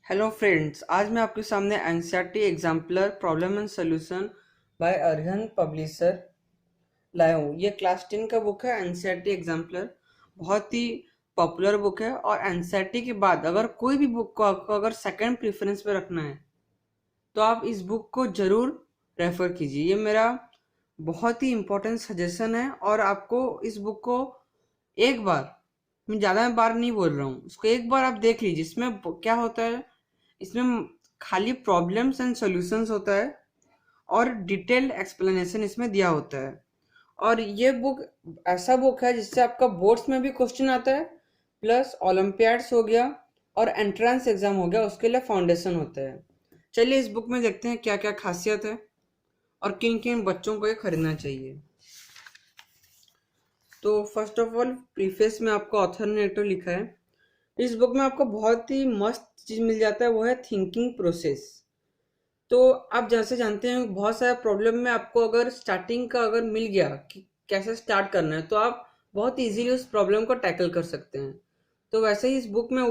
Hello friends, आज मैं आपके सामने NCERT exemplar problem and solution bye Arihant publisher लाया हूँ। ये क्लास 10 का बुक है एनसीईआरटी एग्जाम्पलर। बहुत ही पॉपुलर बुक है और एनसीईआरटी के बाद अगर कोई भी बुक को आपको अगर सेकंड प्रेफरेंस पे रखना है तो आप इस बुक को ज़रूर रेफर कीजिए। ये मेरा बहुत ही इम्पोर्टेंट सजेशन है और आपको इस बुक को एक बार, मैं ज़्यादा बार नहीं बोल रहा हूँ, उसको एक बार आप देख लीजिए। इसमें क्या होता है, इसमें खाली प्रॉब्लम्स एंड सॉल्यूशंस होता है और डिटेल्ड एक्सप्लेनेशन इसमें दिया होता है। और ये बुक ऐसा बुक है जिससे आपका बोर्ड्स में भी क्वेश्चन आता है, प्लस ओलंपियाड्स हो गया और एंट्रेंस एग्जाम हो गया, उसके लिए फाउंडेशन होता है। चलिए इस बुक में देखते हैं क्या क्या खासियत है और किन किन बच्चों को ये खरीदना चाहिए। तो फर्स्ट ऑफ ऑल प्रीफेस में आपको ऑथर ने तो लिखा है, इस बुक में आपको बहुत ही मस्त चीज़ मिल जाता है, वो है थिंकिंग प्रोसेस। तो आप जैसे जानते हैं बहुत सारे प्रॉब्लम में आपको अगर स्टार्टिंग का अगर मिल गया कि कैसे स्टार्ट करना है तो आप बहुत इजीली उस प्रॉब्लम को टैकल कर सकते हैं। तो वैसे ही इस बुक में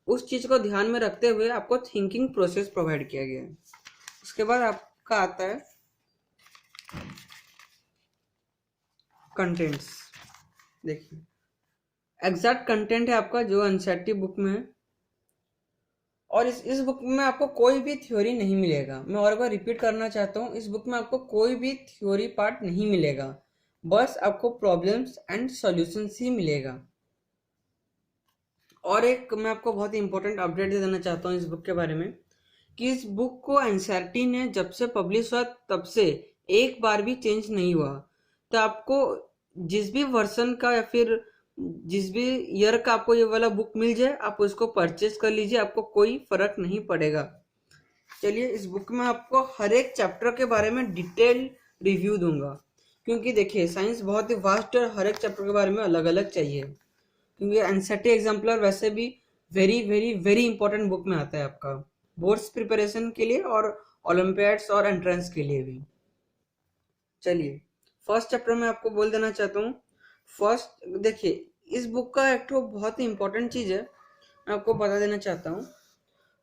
उस चीज़ को ध्यान में रखते हुए आपको थिंकिंग प्रोसेस प्रोवाइड किया गया है। उसके बाद आपका आता है कंटेंट्स। देखिए एग्जैक्ट कंटेंट है आपका जो एनसीईआरटी बुक में है, और इस बुक में आपको कोई भी थ्योरी नहीं मिलेगा। मैं और एक बार रिपीट करना चाहता हूँ, इस बुक में आपको कोई भी थ्योरी पार्ट नहीं मिलेगा, बस आपको प्रॉब्लम्स एंड सॉल्यूशंस ही मिलेगा। और एक मैं आपको बहुत ही इंपॉर्टेंट अपडेट दे देना चाहता हूँ इस बुक के बारे में, कि इस बुक को एनसीईआरटी ने जब से पब्लिश हुआ तब से एक बार भी चेंज नहीं हुआ। तो आपको जिस भी वर्जन का या फिर जिस भी ईयर का आपको ये वाला बुक मिल जाए आप उसको परचेज कर लीजिए, आपको कोई फर्क नहीं पड़ेगा। चलिए इस बुक में आपको हर एक चैप्टर के बारे में डिटेल रिव्यू दूंगा, क्योंकि देखिए साइंस बहुत ही वास्ट है और हर एक चैप्टर के बारे में अलग अलग चाहिए, क्योंकि एनसीईआरटी एग्जाम्पलर वैसे भी very very very important book में आता है आपका बोर्ड्स प्रिपरेशन के लिए और ओलंपियाड्स और एंट्रेंस के लिए भी। चलिए फर्स्ट चैप्टर में आपको बोल देना चाहता हूँ। फर्स्ट देखिए इस बुक का एक तो बहुत ही इंपॉर्टेंट चीज़ है, मैं आपको बता देना चाहता हूँ।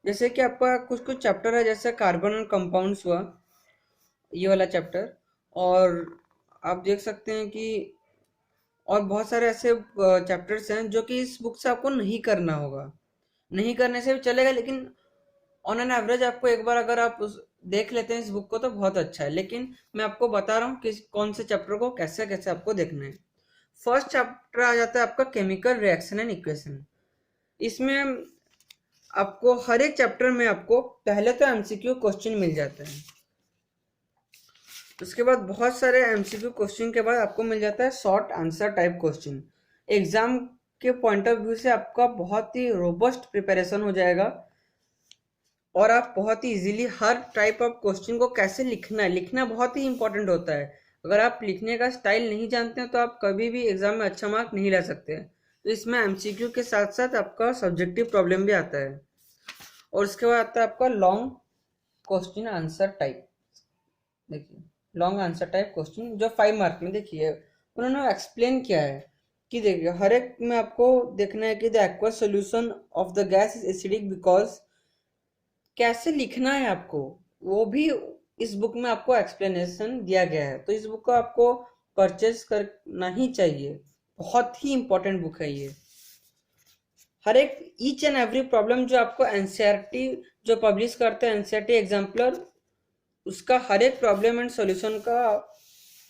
जैसे कि आपका कुछ कुछ चैप्टर है, जैसे कार्बन एंड कंपाउंड्स हुआ, ये वाला चैप्टर, और आप देख सकते हैं कि और बहुत सारे ऐसे चैप्टर्स हैं जो कि इस बुक से आपको नहीं करना होगा। नहीं करने से भी चलेगा, लेकिन ऑन एन एवरेज आपको एक बार अगर आप देख लेते हैं इस बुक को तो बहुत अच्छा है। लेकिन मैं आपको बता रहा हूँ कि कौन से चैप्टर को कैसे कैसे आपको देखना है। फर्स्ट चैप्टर आ जाता है आपका केमिकल रिएक्शन एंड इक्वेशन। इसमें आपको हर एक चैप्टर में आपको पहले तो एमसीक्यू क्वेश्चन मिल जाते हैं, उसके बाद बहुत सारे एमसीक्यू क्वेश्चन के बाद आपको मिल जाता है short answer type question. Exam के पॉइंट ऑफ व्यू से आपका बहुत ही रोबस्ट प्रिपरेशन हो जाएगा और आप बहुत ही इजीली हर टाइप ऑफ क्वेश्चन को कैसे लिखना है, लिखना बहुत ही इंपॉर्टेंट होता है। अगर आप लिखने का स्टाइल नहीं जानते हैं तो आप कभी भी एग्जाम में अच्छा मार्क नहीं ला सकते हैं। तो इसमें एमसीक्यू के साथ साथ आपका सब्जेक्टिव प्रॉब्लम भी आता है। और उसके बाद आता है आपका लॉन्ग क्वेश्चन आंसर टाइप। देखिए लॉन्ग आंसर टाइप क्वेश्चन जो 5 मार्क में, देखिए उन्होंने एक्सप्लेन किया है कि देखिए हर एक में आपको देखना है कि the aqueous solution of the gas is acidic because, कैसे लिखना है आपको वो भी इस बुक में आपको एक्सप्लेनेशन दिया गया है। तो इस बुक को आपको परचेज करना ही चाहिए, बहुत ही इंपॉर्टेंट बुक है ये। हर एक ईच एंड एवरी प्रॉब्लम जो आपको एनसीईआरटी जो पब्लिश करते हैं एनसीईआरटी एग्जाम्पलर, उसका हर एक प्रॉब्लम एंड सॉल्यूशन का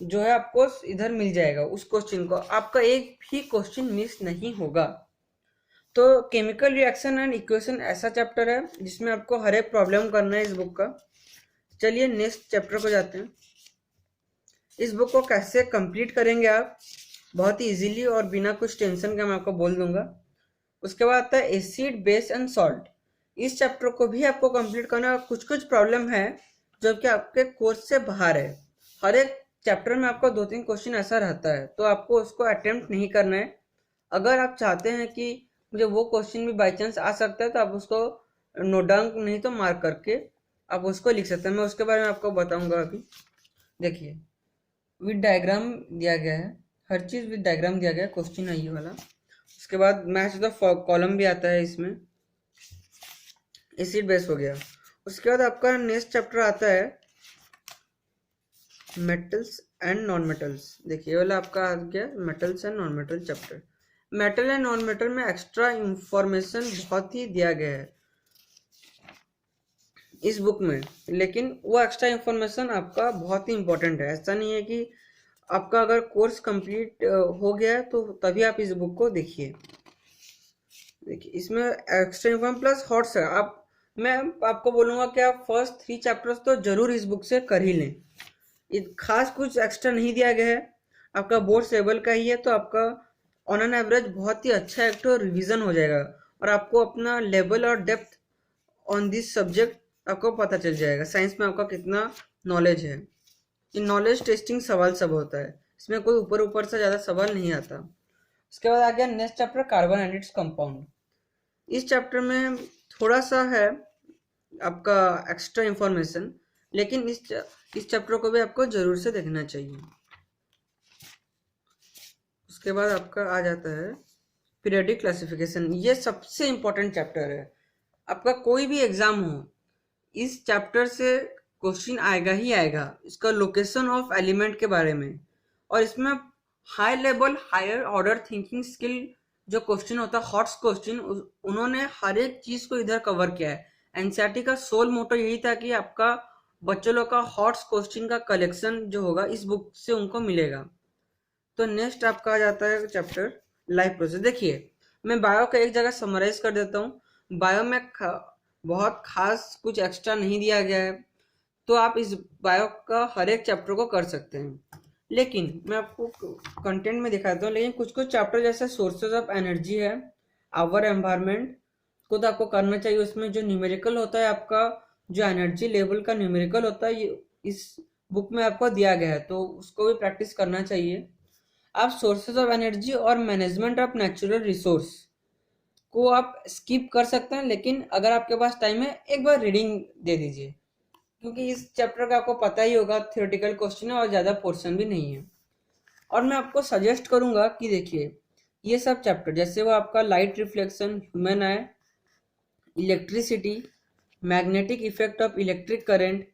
जो है आपको इधर मिल जाएगा। उस क्वेश्चन को आपका एक भी क्वेश्चन मिस नहीं होगा। तो केमिकल रिएक्शन एंड इक्वेशन ऐसा चैप्टर है जिसमें आपको हर एक प्रॉब्लम करना है इस बुक का। चलिए नेक्स्ट चैप्टर को जाते हैं। इस बुक को कैसे कंप्लीट करेंगे आप बहुत ही इजीली और बिना कुछ टेंशन के, मैं आपको बोल दूंगा। उसके बाद आता है एसिड बेस एंड सॉल्ट। इस चैप्टर को भी आपको कंप्लीट करना है। कुछ कुछ प्रॉब्लम है जो कि आपके कोर्स से बाहर है। हर एक चैप्टर में आपको 2-3 क्वेश्चन ऐसा रहता है, तो आपको उसको अटेम्प्ट नहीं करना है। अगर आप चाहते हैं कि मुझे वो क्वेश्चन भी बाई चांस आ सकता है तो आप उसको नोट डाउन नहीं तो मार्क करके आप उसको लिख सकते हैं। मैं उसके बारे में आपको बताऊंगा अभी। देखिए विद डायग्राम दिया गया है, हर चीज़ विद डायग्राम दिया गया है, क्वेश्चन है ये वाला। उसके बाद मैच द कॉलम भी आता है इसमें। एसिड बेस हो गया। उसके बाद आपका नेक्स्ट चैप्टर आता है मेटल्स एंड नॉन मेटल्स। देखिए ये वाला आपका आ गया metals and non metal chapter. Metal and non metal में एक्स्ट्रा इंफॉर्मेशन बहुत ही दिया गया है इस बुक में, लेकिन वो एक्स्ट्रा इंफॉर्मेशन आपका बहुत ही इंपॉर्टेंट है। ऐसा नहीं है कि आपका अगर कोर्स कंप्लीट हो गया है तो तभी आप इस बुक को देखिए। देखिए इसमें एक्स्ट्रा इन्फॉर्म प्लस हॉट्स है। आप मैं आपको बोलूँगा कि आप फर्स्ट 3 चैप्टर्स तो जरूर इस बुक से कर ही लें। खास कुछ एक्स्ट्रा नहीं दिया गया है, आपका बोर्ड लेवल का ही है, तो आपका ऑन एन एवरेज बहुत ही अच्छा एक तो रिविजन हो जाएगा और आपको अपना लेवल और डेप्थ ऑन दिस सब्जेक्ट आपको पता चल जाएगा साइंस में आपका कितना नॉलेज है। ये नॉलेज टेस्टिंग सवाल सब होता है, इसमें कोई ऊपर ऊपर से ज़्यादा सवाल नहीं आता। उसके बाद आ गया next chapter carbon and its compound. इस चैप्टर में थोड़ा सा है आपका एक्स्ट्रा इंफॉर्मेशन, लेकिन इस चैप्टर को भी आपको जरूर से देखना चाहिए। उसके बाद आपका आ जाता है पीरियोडिक क्लासिफिकेशन। ये सबसे इंपॉर्टेंट चैप्टर है। आपका कोई भी एग्जाम हो इस चैप्टर से क्वेश्चन आएगा ही आएगा, इसका लोकेशन ऑफ एलिमेंट के बारे में। और इसमें high level higher order thinking skill जो क्वेश्चन होता है हॉट्स क्वेश्चन, उन्होंने हर एक चीज को इधर कवर किया है। एनसीईआरटी का सोल मोटो यही था कि आपका बच्चों लोग का हॉट्स क्वेश्चन का कलेक्शन जो होगा इस बुक से उनको मिलेगा। तो नेक्स्ट आपका आ जाता है चैप्टर लाइफ प्रोसेस। देखिए मैं बायो का एक जगह समराइज कर देता हूँ। बायो में बहुत खास कुछ एक्स्ट्रा नहीं दिया गया है, तो आप इस बायो का हर एक चैप्टर को कर सकते हैं। लेकिन मैं आपको कंटेंट में दिखाता हूँ, लेकिन कुछ कुछ चैप्टर जैसे सोर्सेज ऑफ एनर्जी है, आवर एनवायरनमेंट को तो आपको करना चाहिए। उसमें जो न्यूमेरिकल होता है आपका, जो एनर्जी लेवल का न्यूमेरिकल होता है, ये इस बुक में आपको दिया गया है, तो उसको भी प्रैक्टिस करना चाहिए। आप सोर्सेज ऑफ एनर्जी और मैनेजमेंट ऑफ नेचुरल रिसोर्स को आप स्किप कर सकते हैं, लेकिन अगर आपके पास टाइम है एक बार रीडिंग दे दीजिए, क्योंकि इस चैप्टर का आपको पता ही होगा थियोरेटिकल क्वेश्चन है और ज़्यादा पोर्शन भी नहीं है। और मैं आपको सजेस्ट करूंगा कि देखिए ये सब चैप्टर जैसे वो आपका light reflection, human I, electricity, magnetic effect of electric current,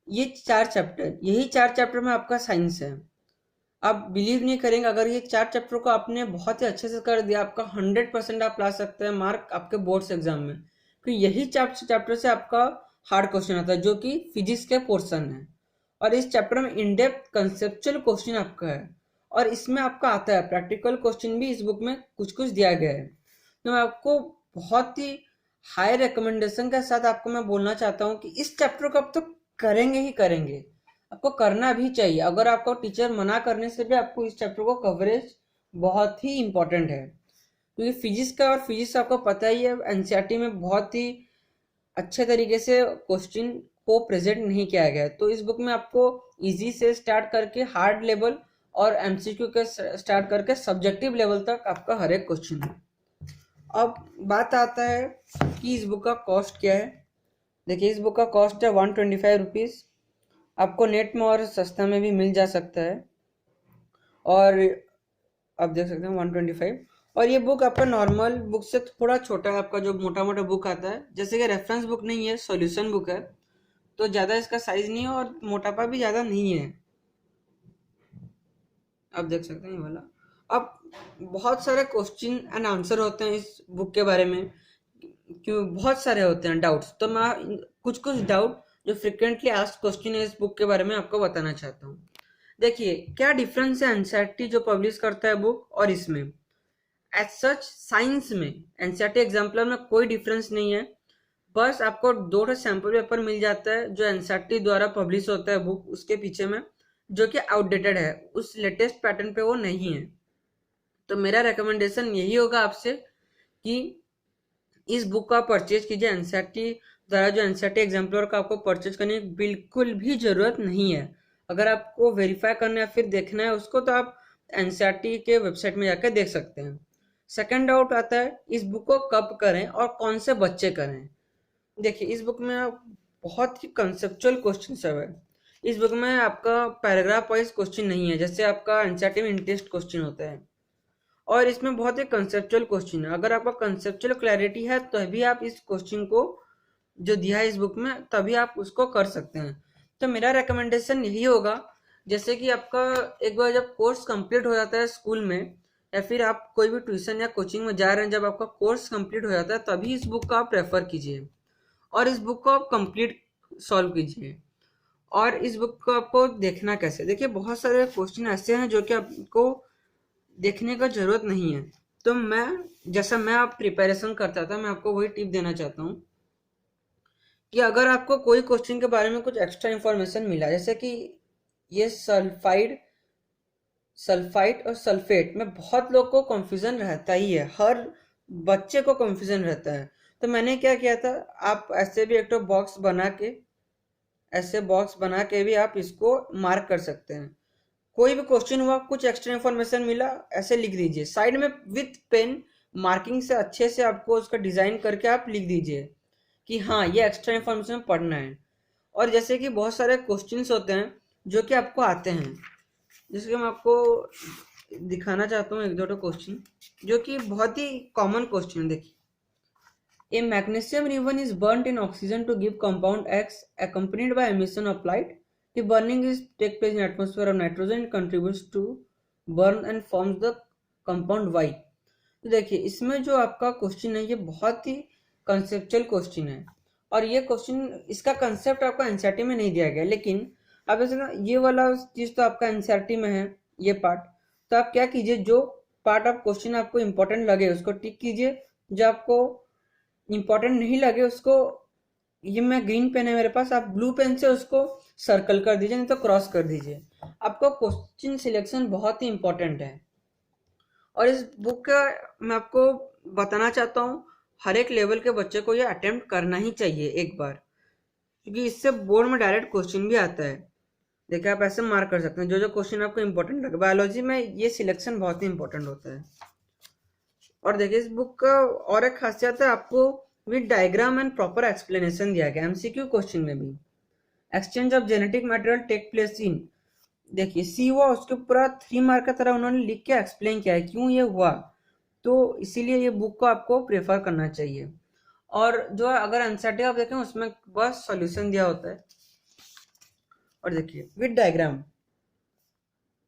ये 4 चैप्टर, यही 4 चैप्टर में आपका साइंस है। आप बिलीव नहीं करेंगे, अगर ये 4 चैप्टर को आपने बहुत ही अच्छे से कर दिया, आपका 100% आप ला सकते हैं मार्क आपके बोर्ड्स एग्जाम में। क्योंकि यही चैप्टर से आपका हार्ड क्वेश्चन आता है जो कि फिजिक्स के पोर्शन है, और इस चैप्टर में इन डेप्थ कंसेप्चुअल क्वेश्चन आपका है, और इसमें आपका आता है प्रैक्टिकल क्वेश्चन भी। इस बुक में कुछ कुछ दिया गया है, तो मैं आपको बहुत ही हाई रिकमेंडेशन के साथ आपको मैं बोलना चाहता हूँ कि इस चैप्टर को आप तो करेंगे ही करेंगे, आपको करना भी चाहिए। अगर आपको टीचर मना करने से भी आपको इस चैप्टर को कवरेज बहुत ही इंपॉर्टेंट है, क्योंकि फिजिक्स का, और फिजिक्स आपको पता ही है एनसीईआरटी में बहुत ही अच्छे तरीके से क्वेश्चन को प्रेजेंट नहीं किया गया है। तो इस बुक में आपको इजी से स्टार्ट करके हार्ड लेवल और एमसीक्यू के स्टार्ट करके सब्जेक्टिव लेवल तक आपका हर एक क्वेश्चन है। अब बात आता है कि इस बुक का कॉस्ट क्या है। देखिए इस बुक का कॉस्ट है 125 रुपीज़। आपको नेट में और सस्ता में भी मिल जा सकता है, और आप देख सकते हैं 125। और ये बुक आपका नॉर्मल बुक से थोड़ा छोटा है, आपका जो मोटा मोटा बुक आता है, जैसे कि रेफरेंस बुक नहीं है, सॉल्यूशन बुक है, तो ज़्यादा इसका साइज नहीं है और मोटापा भी ज़्यादा नहीं है। आप देख सकते हैं ये वाला। अब बहुत सारे क्वेश्चन एंड आंसर होते हैं इस बुक के बारे में, क्यों बहुत सारे होते हैं डाउट्स, तो मैं कुछ कुछ डाउट जो फ्रिक्वेंटली आस्क्ड क्वेश्चन है इस बुक के बारे में आपको बताना चाहता हूँ। देखिए क्या डिफरेंस है एनसीईआरटी जो पब्लिश करता है बुक और इसमें। एज सच साइंस में एनसीईआरटी एग्जाम्पलर में कोई डिफरेंस नहीं है, बस आपको 2 सैंपल पेपर मिल जाता है जो एनसीईआरटी द्वारा पब्लिश होता है बुक उसके पीछे में, जो कि आउटडेटेड है, उस लेटेस्ट पैटर्न पे वो नहीं है। तो मेरा रिकमेंडेशन यही होगा आपसे कि इस बुक का परचेज कीजिए। एनसीईआरटी द्वारा जो एनसीईआरटी एग्जाम्पलर का आपको परचेज करने की बिल्कुल भी जरूरत नहीं है। अगर आपको वेरीफाई करना है फिर देखना है उसको, तो आप एनसीईआरटी के वेबसाइट में जाकर देख सकते हैं। सेकंड डाउट आता है इस बुक को कब करें और कौन से बच्चे करें। देखिए इस बुक में बहुत ही कंसेप्चुअल क्वेश्चन सब है। इस बुक में आपका पैराग्राफ वाइज क्वेश्चन नहीं है, जैसे आपका एनसीईआरटी में इंटरेस्ट क्वेश्चन होता है, और इसमें बहुत ही कंसेप्चुअल क्वेश्चन है। अगर आपका कंसेप्चुअल क्लैरिटी है तभी आप इस क्वेश्चन को जो दिया है इस बुक में, तभी आप उसको कर सकते हैं। तो मेरा रिकमेंडेशन यही होगा, जैसे कि आपका एक बार जब कोर्स कंप्लीट हो जाता है स्कूल में, या फिर आप कोई भी ट्यूशन या कोचिंग में जा रहे हैं, जब आपका कोर्स कंप्लीट हो जाता है तभी इस बुक को आप रेफर कीजिए और इस बुक को आप कंप्लीट सॉल्व कीजिए। और इस बुक को आपको देखना कैसे, देखिए बहुत सारे क्वेश्चन ऐसे हैं जो कि आपको देखने का जरूरत नहीं है। तो मैं आप प्रिपरेशन करता था, मैं आपको वही टिप देना चाहता हूँ कि अगर आपको कोई क्वेश्चन के बारे में कुछ एक्स्ट्रा इन्फॉर्मेशन मिला, जैसे कि ये सल्फाइड और सल्फेट में बहुत लोग को कंफ्यूजन रहता ही है, हर बच्चे को कंफ्यूजन रहता है। तो मैंने क्या किया था, आप ऐसे भी एक तो बॉक्स बना के भी आप इसको मार्क कर सकते हैं। कोई भी क्वेश्चन हुआ, कुछ एक्स्ट्रा इन्फॉर्मेशन मिला, ऐसे लिख दीजिए साइड में विथ पेन, मार्किंग से अच्छे से आपको उसका डिजाइन करके आप लिख दीजिए कि हाँ ये एक्स्ट्रा इन्फॉर्मेशन पढ़ना है। और जैसे कि बहुत सारे क्वेश्चंस होते हैं जो कि आपको आते हैं, जैसे कि मैं आपको दिखाना चाहता हूँ एक दो क्वेश्चन जो कि बहुत ही कॉमन क्वेश्चन है। देखिए, A magnesium ribbon is burnt in oxygen to give compound X accompanied by emission of light. The burning is take place in atmosphere of nitrogen, contributes to burn and forms the compound Y. तो देखिए इसमें जो आपका question है ये बहुत ही conceptual question है, और ये क्वेश्चन इसका कंसेप्ट आपको एनसीईआरटी में नहीं दिया गया, लेकिन अब ऐसे ना ये वाला चीज तो आपका एनसीईआरटी में है ये पार्ट। तो आप क्या कीजिए, जो पार्ट ऑफ क्वेश्चन आपको इंपॉर्टेंट लगे उसको टिक कीजिए, जो आपको इंपॉर्टेंट नहीं लगे उसको, ये मैं ग्रीन पेन है मेरे पास, आप ब्लू पेन से उसको सर्कल कर दीजिए, नहीं तो क्रॉस कर दीजिए। आपका क्वेश्चन सिलेक्शन बहुत ही इंपॉर्टेंट है। और इस बुक का मैं आपको बताना चाहता हूँ, हर एक लेवल के बच्चे को ये अटेम्प्ट करना ही चाहिए एक बार, क्योंकि इससे बोर्ड में डायरेक्ट क्वेश्चन भी आता है। देखिए आप ऐसे मार्क कर सकते हैं जो जो क्वेश्चन आपको इंपॉर्टेंट लगे। बायोलॉजी में ये सिलेक्शन बहुत ही इंपॉर्टेंट होता है। और देखिए इस बुक का और एक खासियत है, आपको with diagram and proper explanation दिया गया। एमसीक्यू क्वेश्चन में भी exchange of genetic material take place in, देखिए सी हुआ उसके पूरा 3 मार्क का तरह उन्होंने लिख के एक्सप्लेन किया है क्यों ये हुआ। तो इसीलिए ये बुक को आपको प्रेफर करना चाहिए। और जो अगर एनसीईआरटी आप देखें उसमें बस सॉल्यूशन दिया होता है। और देखिए विद डायग्राम,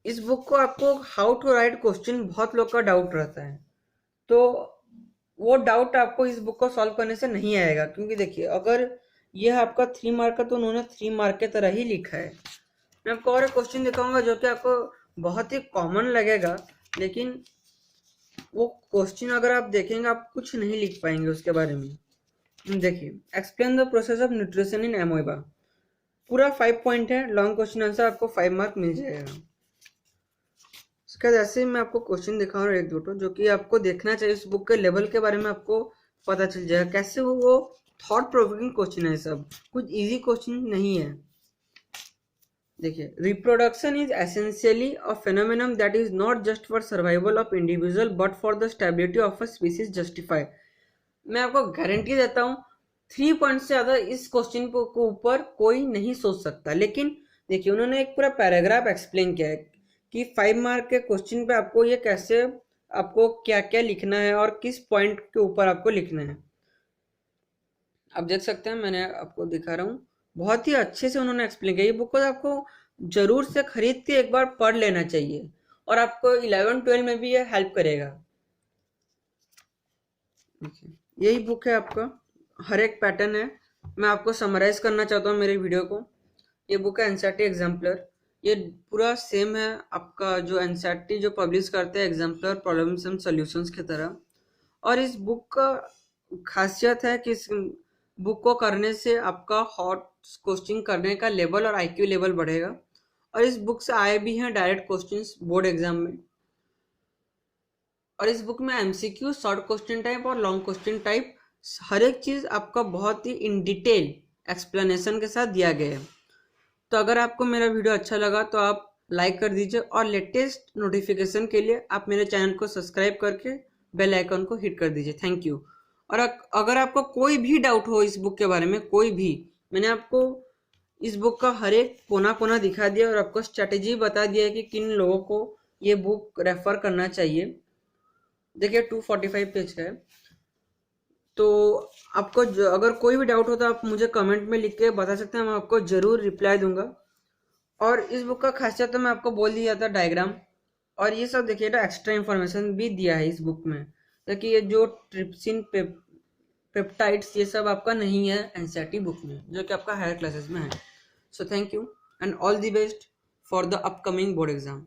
इस बुक को आपको हाउ टू राइट क्वेश्चन बहुत लोग का डाउट रहता है, तो वो डाउट आपको इस बुक को सॉल्व करने से नहीं आएगा। क्योंकि देखिए अगर ये आपका 3 मार्क का, तो उन्होंने 3 मार्क के तरह ही लिखा है। मैं आपको और एक क्वेश्चन दिखाऊंगा जो कि आपको बहुत ही कॉमन लगेगा, लेकिन वो क्वेश्चन अगर आप देखेंगे आप कुछ नहीं लिख पाएंगे उसके बारे में। देखिए, explain the process of nutrition in amoeba, पूरा 5 पॉइंट है, लॉन्ग क्वेश्चन आंसर, आपको 5 मार्क मिल जाएगा। इसके बाद ऐसे मैं आपको क्वेश्चन दिखा रहा हूँ एक दो जो कि आपको देखना चाहिए, इस बुक के लेवल के बारे में आपको पता चल जाएगा कैसे वो थॉट प्रोवोकिंग क्वेश्चन है, सब कुछ इजी क्वेश्चन नहीं है। देखिए, reproduction is essentially a phenomenon that is not just for survival of individual but for the stability of a species justify. मैं आपको गारंटी देता हूँ 3 पॉइंट से ज्यादा इस क्वेश्चन को ऊपर कोई नहीं सोच सकता। लेकिन देखिए उन्होंने एक पूरा पैराग्राफ एक्सप्लेन किया है कि 5 मार्क के क्वेश्चन पे आपको ये कैसे, आपको क्या क्या लिखना है और किस पॉइंट के ऊपर आपको लिखना है। आप देख सकते हैं, मैंने आपको दिखा रहा हूँ, बहुत ही अच्छे से उन्होंने एक्सप्लेन किया। ये बुक को आपको जरूर से खरीद के एक बार पढ़ लेना चाहिए, और आपको 11-12 में भी ये हेल्प करेगा। यही बुक है आपका, हर एक पैटर्न है। मैं आपको समराइज करना चाहता हूँ मेरे वीडियो को। ये बुक है एनसीईआरटी एग्जाम्पलर, ये पूरा सेम है आपका जो एनसीईआरटी जो पब्लिश करते हैं एग्जाम्पलर प्रॉब्लम्स एंड सॉल्यूशंस की तरह। और इस बुक का खासियत है कि इस बुक को करने से आपका हॉट क्वेश्चन करने का लेवल और आईक्यू लेवल बढ़ेगा। और इस बुक से आए भी हैं डायरेक्ट क्वेश्चंस बोर्ड एग्जाम में। और इस बुक में एमसीक्यू, शॉर्ट क्वेश्चन टाइप और लॉन्ग क्वेश्चन टाइप, हर एक चीज आपका बहुत ही इन डिटेल एक्सप्लेनेशन के साथ दिया गया है। तो अगर आपको मेरा वीडियो अच्छा लगा तो आप लाइक कर दीजिए, और लेटेस्ट नोटिफिकेशन के लिए आप मेरे चैनल को सब्सक्राइब करके बेल आइकन को हिट कर दीजिए। Thank you. और अगर आपको कोई भी डाउट हो इस बुक के बारे में, कोई भी, मैंने आपको इस बुक का हर एक कोना कोना दिखा दिया और आपको स्ट्रेटेजी बता दिया है कि किन लोगों को ये बुक रेफर करना चाहिए। देखिए 245 पेज का है। तो आपको अगर कोई भी डाउट हो तो आप मुझे कमेंट में लिख के बता सकते हैं, मैं आपको ज़रूर रिप्लाई दूंगा। और इस बुक का खासियत तो मैं आपको बोल दिया था, डायग्राम और ये सब देखिए, एक्स्ट्रा इन्फॉर्मेशन भी दिया है इस बुक में, ताकि ये जो ट्रिप्सिन पेप्टाइड्स ये सब आपका नहीं है एनसीईआरटी बुक में, जो कि आपका हायर क्लासेस में है। So thank you and all the best for the upcoming board exam.